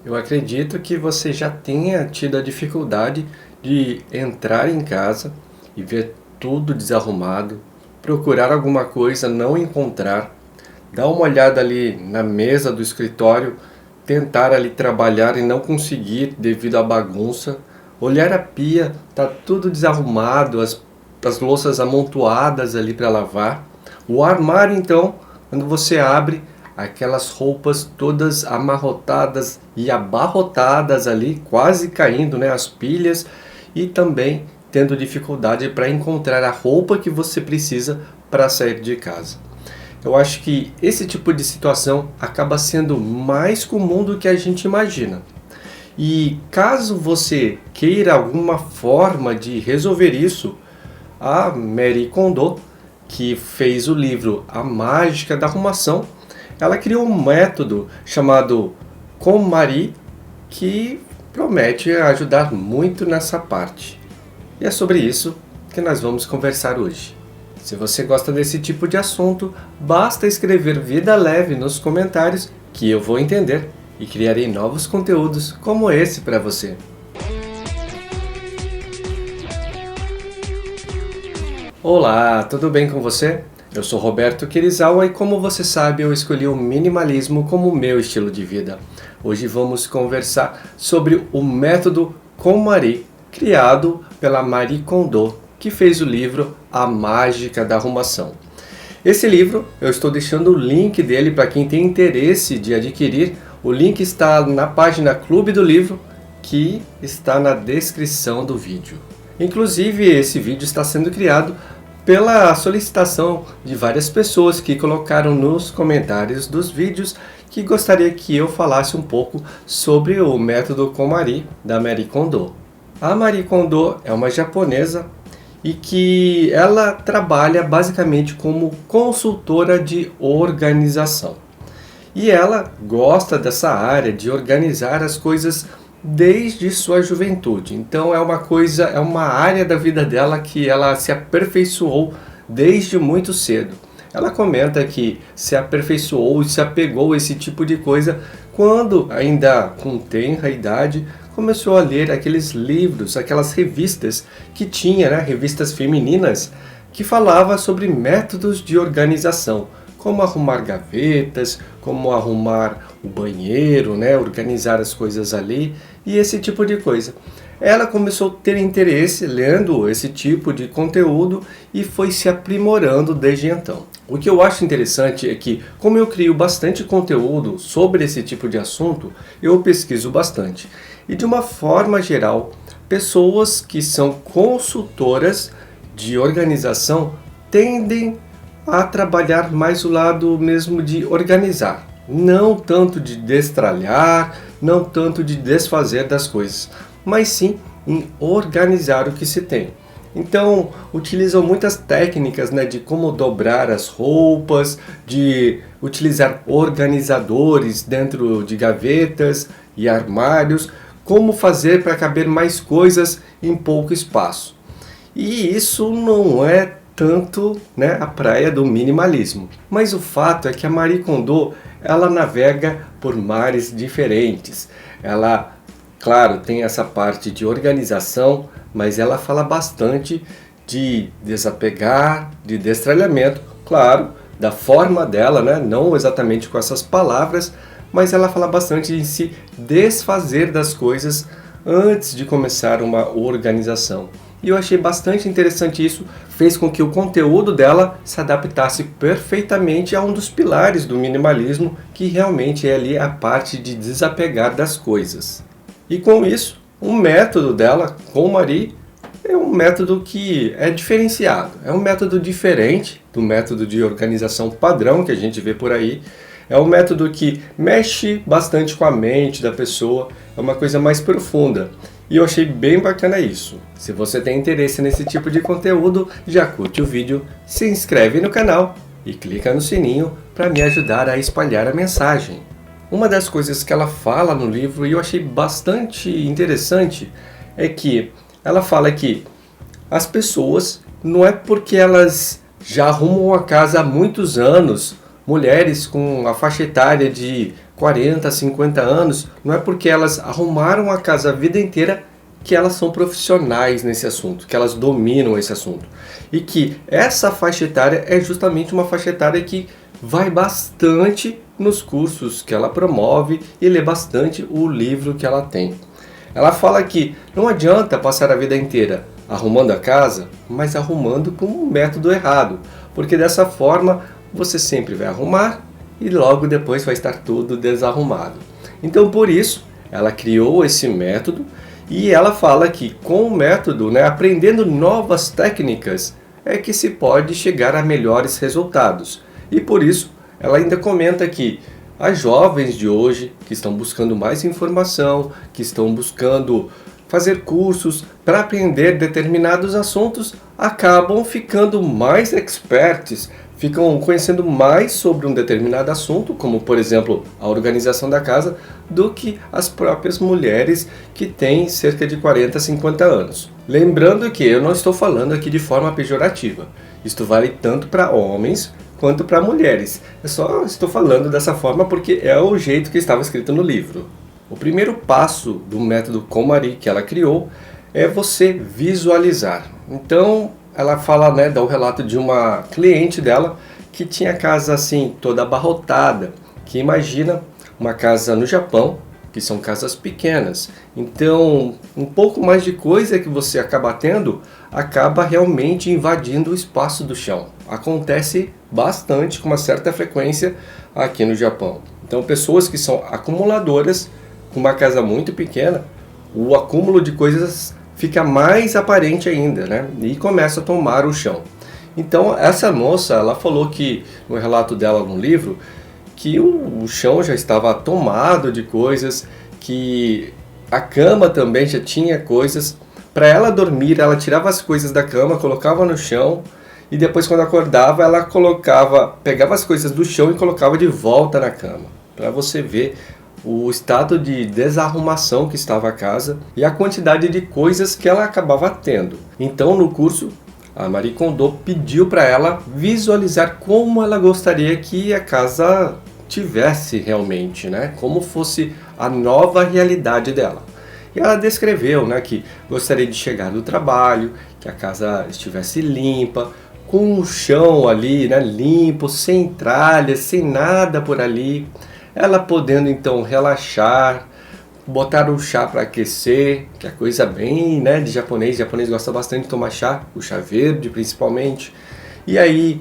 Eu acredito que você já tenha tido a dificuldade de entrar em casa e ver tudo desarrumado, procurar alguma coisa, não encontrar, dar uma olhada ali na mesa do escritório, tentar ali trabalhar e não conseguir devido à bagunça, olhar a pia, tá tudo desarrumado, as louças amontoadas ali para lavar. O armário então, quando você abre, aquelas roupas todas amarrotadas e abarrotadas ali, quase caindo, né, as pilhas, e também tendo dificuldade para encontrar a roupa que você precisa para sair de casa. Eu acho que esse tipo de situação acaba sendo mais comum do que a gente imagina. E caso você queira alguma forma de resolver isso, a Marie Kondo, que fez o livro A Mágica da Arrumação, ela criou um método chamado KonMari que promete ajudar muito nessa parte. E é sobre isso que nós vamos conversar hoje. Se você gosta desse tipo de assunto, basta escrever Vida Leve nos comentários que eu vou entender e criarei novos conteúdos como esse para você. Olá, tudo bem com você? Eu sou Roberto Kirizawa e como você sabe, eu escolhi o minimalismo como meu estilo de vida. Hoje vamos conversar sobre o método KonMari, criado pela Marie Kondo, que fez o livro A Mágica da Arrumação. Esse livro, eu estou deixando o link dele para quem tem interesse de adquirir. O link está na página Clube do Livro, que está na descrição do vídeo. Inclusive, esse vídeo está sendo criado pela solicitação de várias pessoas que colocaram nos comentários dos vídeos que gostaria que eu falasse um pouco sobre o método KonMari da Marie Kondo. A Marie Kondo é uma japonesa e que ela trabalha basicamente como consultora de organização. E ela gosta dessa área de organizar as coisas desde sua juventude. Então é uma área da vida dela que ela se aperfeiçoou desde muito cedo. Ela comenta que se aperfeiçoou e se apegou a esse tipo de coisa quando, ainda com tenra idade, começou a ler aqueles livros, aquelas revistas que tinha, né, revistas femininas, que falava sobre métodos de organização, como arrumar gavetas, como arrumar o banheiro, né, organizar as coisas ali e esse tipo de coisa. Ela começou a ter interesse lendo esse tipo de conteúdo e foi se aprimorando desde então. O que eu acho interessante é que, como eu crio bastante conteúdo sobre esse tipo de assunto, eu pesquiso bastante. E de uma forma geral, pessoas que são consultoras de organização tendem a trabalhar mais o lado mesmo de organizar, não tanto de destralhar, não tanto de desfazer das coisas, mas sim em organizar o que se tem. Então, utilizam muitas técnicas, né, de como dobrar as roupas, de utilizar organizadores dentro de gavetas e armários, como fazer para caber mais coisas em pouco espaço. E isso não é tanto, né, a praia do minimalismo. Mas o fato é que a Marie Kondo, ela navega por mares diferentes. Ela, claro, tem essa parte de organização, mas ela fala bastante de desapegar, de destralhamento, claro, da forma dela, né, não exatamente com essas palavras, mas ela fala bastante em se desfazer das coisas antes de começar uma organização. E eu achei bastante interessante isso, fez com que o conteúdo dela se adaptasse perfeitamente a um dos pilares do minimalismo, que realmente é ali a parte de desapegar das coisas. E com isso, o método dela, KonMari, é um método que é diferenciado, é um método diferente do método de organização padrão que a gente vê por aí. É um método que mexe bastante com a mente da pessoa, é uma coisa mais profunda. E eu achei bem bacana isso. Se você tem interesse nesse tipo de conteúdo, já curte o vídeo, se inscreve no canal e clica no sininho para me ajudar a espalhar a mensagem. Uma das coisas que ela fala no livro e eu achei bastante interessante é que ela fala que as pessoas, não é porque elas já arrumam a casa há muitos anos, mulheres com a faixa etária de 40, 50 anos, não é porque elas arrumaram a casa a vida inteira que elas são profissionais nesse assunto, que elas dominam esse assunto. E que essa faixa etária é justamente uma faixa etária que vai bastante nos cursos que ela promove e lê bastante o livro que ela tem. Ela fala que não adianta passar a vida inteira arrumando a casa, mas arrumando com um método errado, porque dessa forma você sempre vai arrumar e logo depois vai estar tudo desarrumado. Então por isso ela criou esse método e ela fala que com o método, aprendendo novas técnicas, é que se pode chegar a melhores resultados. E por isso ela ainda comenta que as jovens de hoje que estão buscando mais informação, que estão buscando fazer cursos para aprender determinados assuntos, acabam ficando mais experts, ficam conhecendo mais sobre um determinado assunto, como por exemplo a organização da casa, do que as próprias mulheres que têm cerca de 40, 50 anos. Lembrando que eu não estou falando aqui de forma pejorativa. Isto vale tanto para homens quanto para mulheres. Eu só estou falando dessa forma porque é o jeito que estava escrito no livro. O primeiro passo do método KonMari que ela criou é você visualizar. Então ela fala, dá o relato de uma cliente dela que tinha a casa assim toda abarrotada, que imagina uma casa no Japão, que são casas pequenas. Então um pouco mais de coisa que você acaba tendo, acaba realmente invadindo o espaço do chão. Acontece bastante, com uma certa frequência aqui no Japão. Então pessoas que são acumuladoras, com uma casa muito pequena, o acúmulo de coisas fica mais aparente ainda, e começa a tomar o chão. Então essa moça, ela falou que, no relato dela no livro, que o chão já estava tomado de coisas, que a cama também já tinha coisas. Para ela dormir, ela tirava as coisas da cama, colocava no chão, e depois quando acordava, ela pegava as coisas do chão e colocava de volta na cama. Para você ver o estado de desarrumação que estava a casa e a quantidade de coisas que ela acabava tendo. Então no curso, a Marie Kondo pediu para ela visualizar como ela gostaria que a casa tivesse realmente, como fosse a nova realidade dela. E ela descreveu, que gostaria de chegar do trabalho, que a casa estivesse limpa, com o chão ali, limpo, sem tralhas, sem nada por ali. Ela podendo então relaxar, botar o chá para aquecer, que é coisa bem de japonês. O japonês gosta bastante de tomar chá, o chá verde principalmente. E aí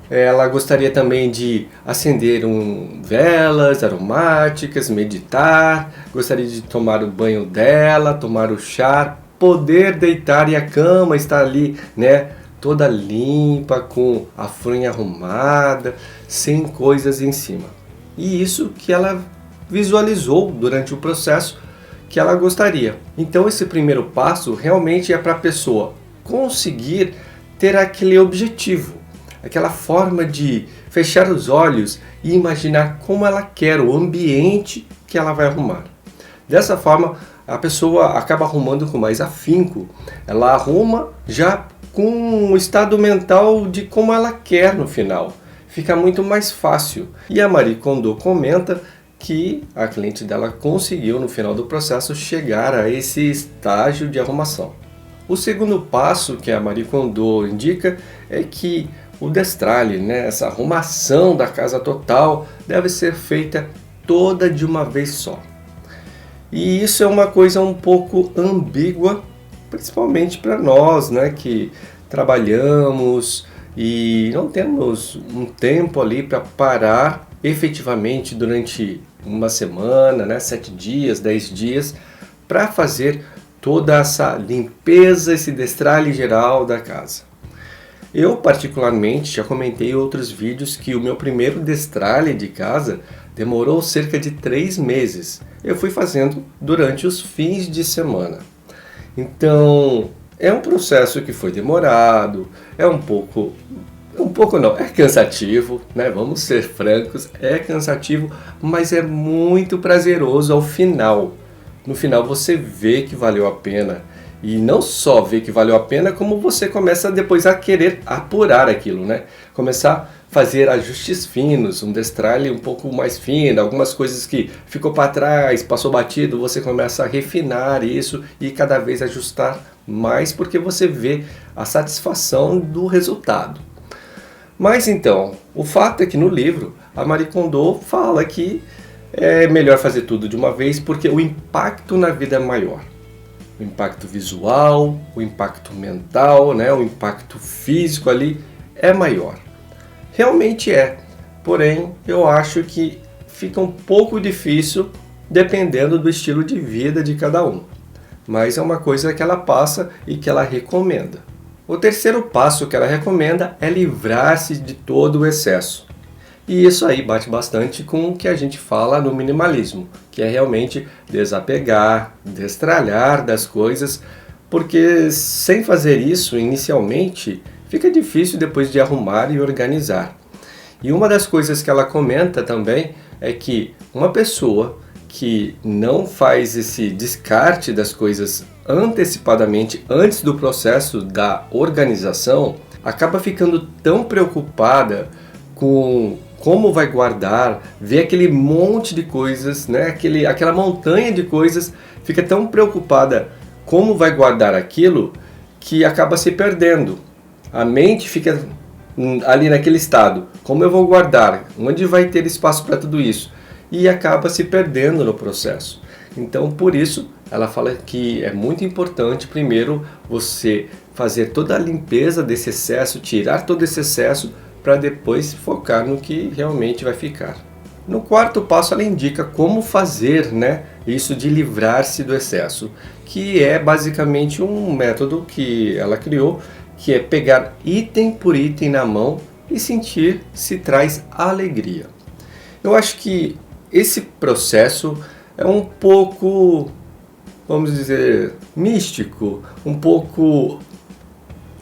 ela gostaria também de acender velas aromáticas, meditar, gostaria de tomar o banho dela, tomar o chá, poder deitar e a cama estar ali, toda limpa, com a fronha arrumada, sem coisas em cima. E isso que ela visualizou durante o processo que ela gostaria. Então esse primeiro passo realmente é para a pessoa conseguir ter aquele objetivo, aquela forma de fechar os olhos e imaginar como ela quer o ambiente que ela vai arrumar. Dessa forma a pessoa acaba arrumando com mais afinco, ela arruma já com um estado mental de como ela quer no final. Fica muito mais fácil. E a Marie Kondo comenta que a cliente dela conseguiu no final do processo chegar a esse estágio de arrumação. O segundo passo que a Marie Kondo indica é que o destralhe, essa arrumação da casa total, deve ser feita toda de uma vez só. E isso é uma coisa um pouco ambígua, principalmente para nós, que trabalhamos e não temos um tempo ali para parar efetivamente durante uma semana, 7 dias, 10 dias, para fazer toda essa limpeza, esse destralhe geral da casa. Eu particularmente já comentei em outros vídeos que o meu primeiro destralhe de casa demorou cerca de 3 meses. Eu fui fazendo durante os fins de semana. Então é um processo que foi demorado, é cansativo, vamos ser francos, é cansativo, mas é muito prazeroso ao final. No final você vê que valeu a pena E não só ver que valeu a pena, como você começa depois a querer apurar aquilo, né? Começar a fazer ajustes finos, um destralhe um pouco mais fino, algumas coisas que ficou para trás, passou batido, você começa a refinar isso e cada vez ajustar mais, porque você vê a satisfação do resultado. Mas então, o fato é que no livro a Marie Kondo fala que é melhor fazer tudo de uma vez porque o impacto na vida é maior. O impacto visual, o impacto mental, né, o impacto físico ali é maior. Realmente é, porém eu acho que fica um pouco difícil dependendo do estilo de vida de cada um. Mas é uma coisa que ela passa e que ela recomenda. O terceiro passo que ela recomenda é livrar-se de todo o excesso. E isso aí bate bastante com o que a gente fala no minimalismo, que é realmente desapegar, destralhar das coisas, porque sem fazer isso inicialmente fica difícil depois de arrumar e organizar. E uma das coisas que ela comenta também é que uma pessoa que não faz esse descarte das coisas antecipadamente antes do processo da organização, acaba ficando tão preocupada com como vai guardar, vê aquele monte de coisas, né? Aquela montanha de coisas, fica tão preocupada como vai guardar aquilo que acaba se perdendo. A mente fica ali naquele estado, como eu vou guardar, onde vai ter espaço para tudo isso? E acaba se perdendo no processo. Então, por isso, ela fala que é muito importante, primeiro, você fazer toda a limpeza desse excesso, tirar todo esse excesso, para depois focar no que realmente vai ficar. No quarto passo, ela indica como fazer, né, isso de livrar-se do excesso, que é basicamente um método que ela criou, que é pegar item por item na mão e sentir se traz alegria. Eu acho que esse processo é um pouco, vamos dizer, místico, um pouco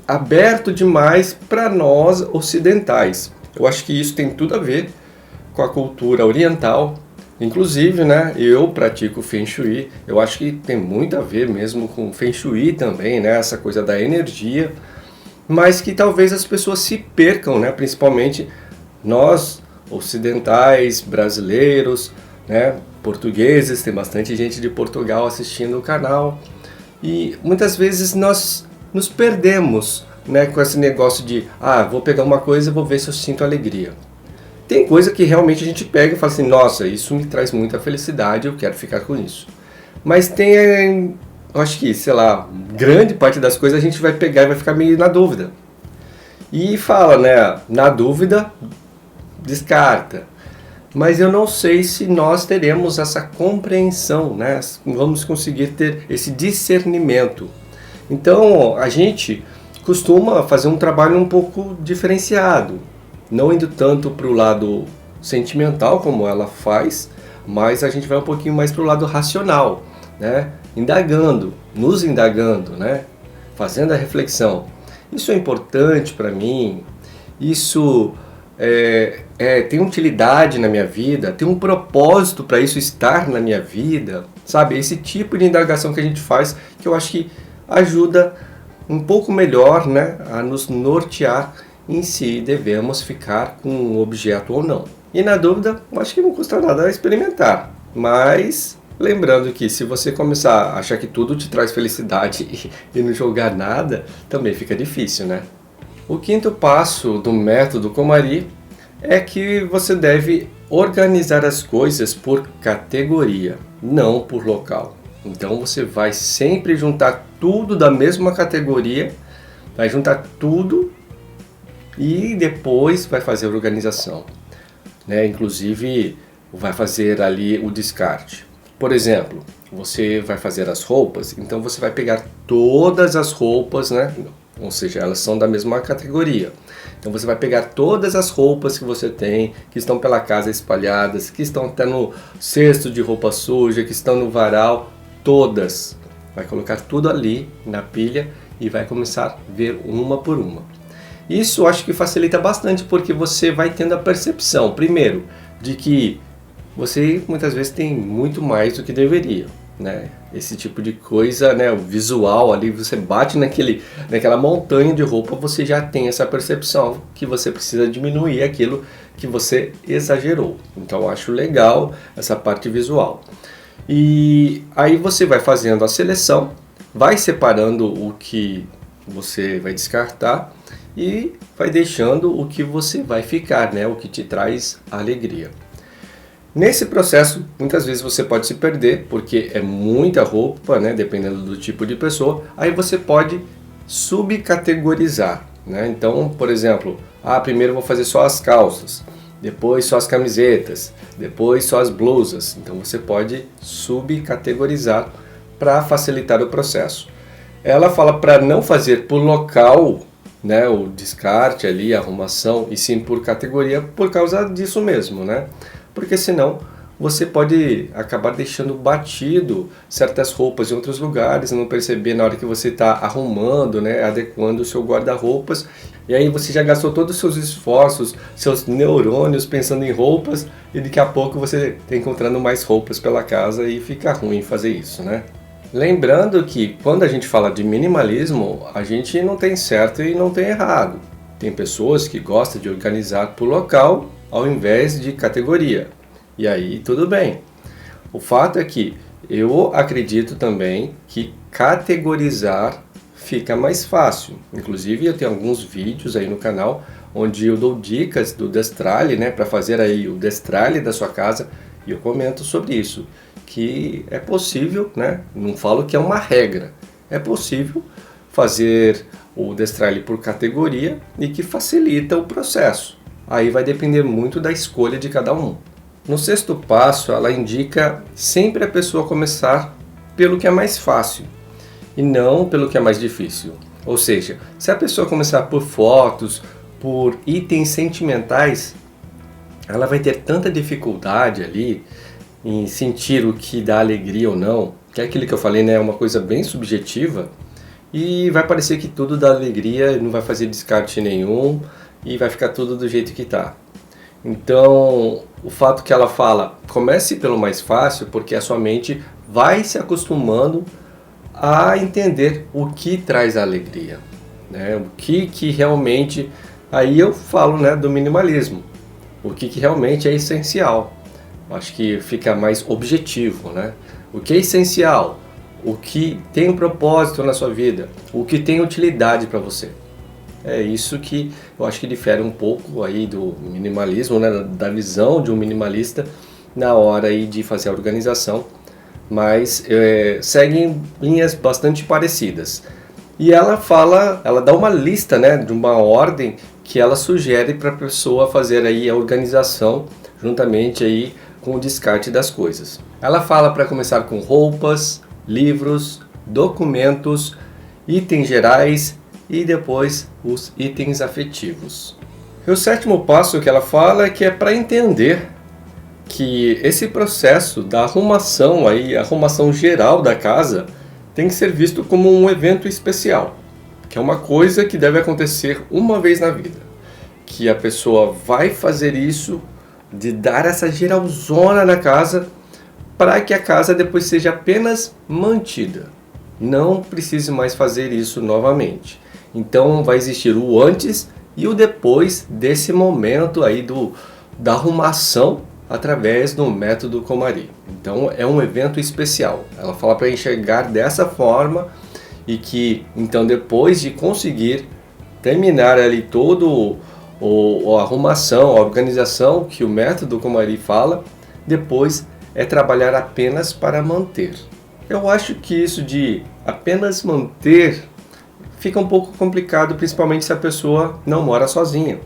aberto demais para nós ocidentais. Eu acho que isso tem tudo a ver com a cultura oriental. Inclusive, né, eu pratico Feng Shui. Eu acho que tem muito a ver mesmo com Feng Shui também, né, essa coisa da energia. Mas que talvez as pessoas se percam, né, principalmente nós ocidentais, brasileiros, né, portugueses. Tem bastante gente de Portugal assistindo o canal. E muitas vezes nós nos perdemos, né, com esse negócio de vou pegar uma coisa e vou ver se eu sinto alegria. Tem coisa que realmente a gente pega e fala assim, nossa, isso me traz muita felicidade, eu quero ficar com isso. Mas tem, eu acho que, sei lá, grande parte das coisas a gente vai pegar e vai ficar meio na dúvida. E fala, né, na dúvida, descarta. Mas eu não sei se nós teremos essa compreensão, né, vamos conseguir ter esse discernimento. Então, a gente costuma fazer um trabalho um pouco diferenciado, não indo tanto para o lado sentimental como ela faz, mas a gente vai um pouquinho mais para o lado racional, né? Nos indagando, né? Fazendo a reflexão. Isso é importante para mim, isso tem utilidade na minha vida, tem um propósito para isso estar na minha vida, sabe? Esse tipo de indagação que a gente faz, que eu acho que ajuda um pouco melhor, né, a nos nortear em se devemos ficar com um objeto ou não. E na dúvida, acho que não custa nada experimentar. Mas lembrando que se você começar a achar que tudo te traz felicidade e não jogar nada, também fica difícil, né? O quinto passo do método KonMari é que você deve organizar as coisas por categoria, não por local. Então você vai sempre juntar tudo da mesma categoria, vai juntar tudo e depois vai fazer a organização, né? Inclusive vai fazer ali o descarte. Por exemplo, você vai fazer as roupas, então você vai pegar todas as roupas, né? Ou seja, elas são da mesma categoria. Então você vai pegar todas as roupas que você tem, que estão pela casa espalhadas, que estão até no cesto de roupa suja, que estão no varal, todas. Vai colocar tudo ali na pilha e vai começar a ver uma por uma. Isso eu acho que facilita bastante porque você vai tendo a percepção, primeiro, de que você muitas vezes tem muito mais do que deveria. né? Esse tipo de coisa, né? O visual ali, você bate naquela montanha de roupa, você já tem essa percepção que você precisa diminuir aquilo que você exagerou. Então eu acho legal essa parte visual. E aí você vai fazendo a seleção, vai separando o que você vai descartar e vai deixando o que você vai ficar, né? O que te traz alegria. Nesse processo, muitas vezes você pode se perder, porque é muita roupa, né? Dependendo do tipo de pessoa. Aí você pode subcategorizar, né? Então, por exemplo, primeiro eu vou fazer só as calças, depois só as camisetas, depois só as blusas. Então você pode subcategorizar para facilitar o processo. Ela fala para não fazer por local, né, o descarte ali, a arrumação, e sim por categoria, por causa disso mesmo, né? Porque senão você pode acabar deixando batido certas roupas em outros lugares, não perceber na hora que você está arrumando, né, adequando o seu guarda-roupas, e aí você já gastou todos os seus esforços, seus neurônios pensando em roupas, e daqui a pouco você está encontrando mais roupas pela casa e fica ruim fazer isso, né? Lembrando que quando a gente fala de minimalismo, a gente não tem certo e não tem errado. Tem pessoas que gostam de organizar por local ao invés de categoria. E aí tudo bem. O fato é que eu acredito também que categorizar fica mais fácil. Inclusive eu tenho alguns vídeos aí no canal onde eu dou dicas do destralhe, né, para fazer aí o destralhe da sua casa, e eu comento sobre isso, que é possível, né? Não falo que é uma regra, é possível fazer o destralhe por categoria e que facilita o processo. Aí vai depender muito da escolha de cada um. No sexto passo, ela indica sempre a pessoa começar pelo que é mais fácil e não pelo que é mais difícil. Ou seja, se a pessoa começar por fotos, por itens sentimentais, ela vai ter tanta dificuldade ali em sentir o que dá alegria ou não, que é aquilo que eu falei, né, é uma coisa bem subjetiva, e vai parecer que tudo dá alegria, não vai fazer descarte nenhum e vai ficar tudo do jeito que está. Então, o fato que ela fala, comece pelo mais fácil, porque a sua mente vai se acostumando a entender o que traz alegria, né? O que realmente, aí eu falo, né, do minimalismo, o que realmente é essencial. Acho que fica mais objetivo, né? O que é essencial, o que tem um propósito na sua vida, o que tem utilidade para você. É isso que eu acho que difere um pouco aí do minimalismo, né? Da visão de um minimalista na hora aí de fazer a organização, mas seguem linhas bastante parecidas. E ela fala, ela dá uma lista, né, de uma ordem que ela sugere para a pessoa fazer aí a organização juntamente aí com o descarte das coisas. Ela fala para começar com roupas, livros, documentos, itens gerais e depois os itens afetivos. E o sétimo passo que ela fala é que é para entender que esse processo da arrumação aí, a arrumação geral da casa, tem que ser visto como um evento especial, que é uma coisa que deve acontecer uma vez na vida, que a pessoa vai fazer isso, de dar essa geralzona na casa, para que a casa depois seja apenas mantida. Não precise mais fazer isso novamente. Então vai existir o antes e o depois desse momento aí da arrumação através do método KonMari. Então é um evento especial. Ela fala para enxergar dessa forma e que então depois de conseguir terminar ali todo a arrumação, a organização que o método KonMari fala, depois é trabalhar apenas para manter. Eu acho que isso de apenas manter fica um pouco complicado, principalmente se a pessoa não mora sozinha.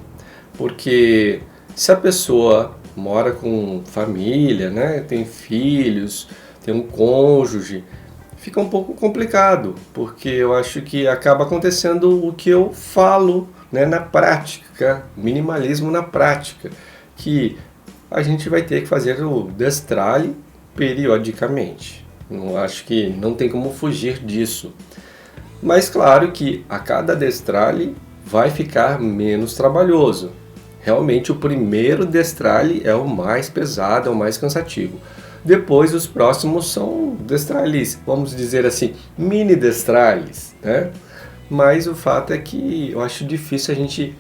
Porque se a pessoa mora com família, né, tem filhos, tem um cônjuge, fica um pouco complicado, porque eu acho que acaba acontecendo o que eu falo, né, na prática, minimalismo na prática, que a gente vai ter que fazer o destralhe periodicamente. Não acho que não tem como fugir disso. Mas claro que a cada destralhe vai ficar menos trabalhoso. Realmente o primeiro destralhe é o mais pesado, é o mais cansativo. Depois os próximos são destrales, vamos dizer assim, mini destrales, né? Mas o fato é que eu acho difícil a gente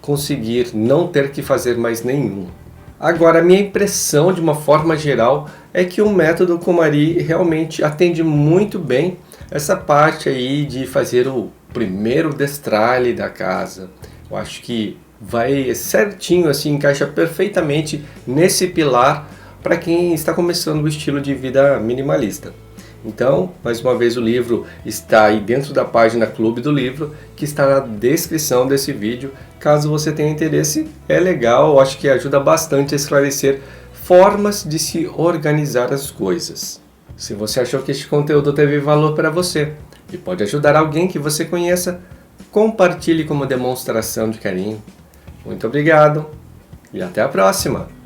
conseguir não ter que fazer mais nenhum. Agora, a minha impressão de uma forma geral é que o método Kumari realmente atende muito bem essa parte aí de fazer o primeiro destralhe da casa. Eu acho que vai certinho, assim, encaixa perfeitamente nesse pilar para quem está começando o estilo de vida minimalista. Então, mais uma vez, o livro está aí dentro da página Clube do Livro, que está na descrição desse vídeo. Caso você tenha interesse, é legal, eu acho que ajuda bastante a esclarecer formas de se organizar as coisas. Se você achou que este conteúdo teve valor para você e pode ajudar alguém que você conheça, compartilhe como demonstração de carinho. Muito obrigado e até a próxima!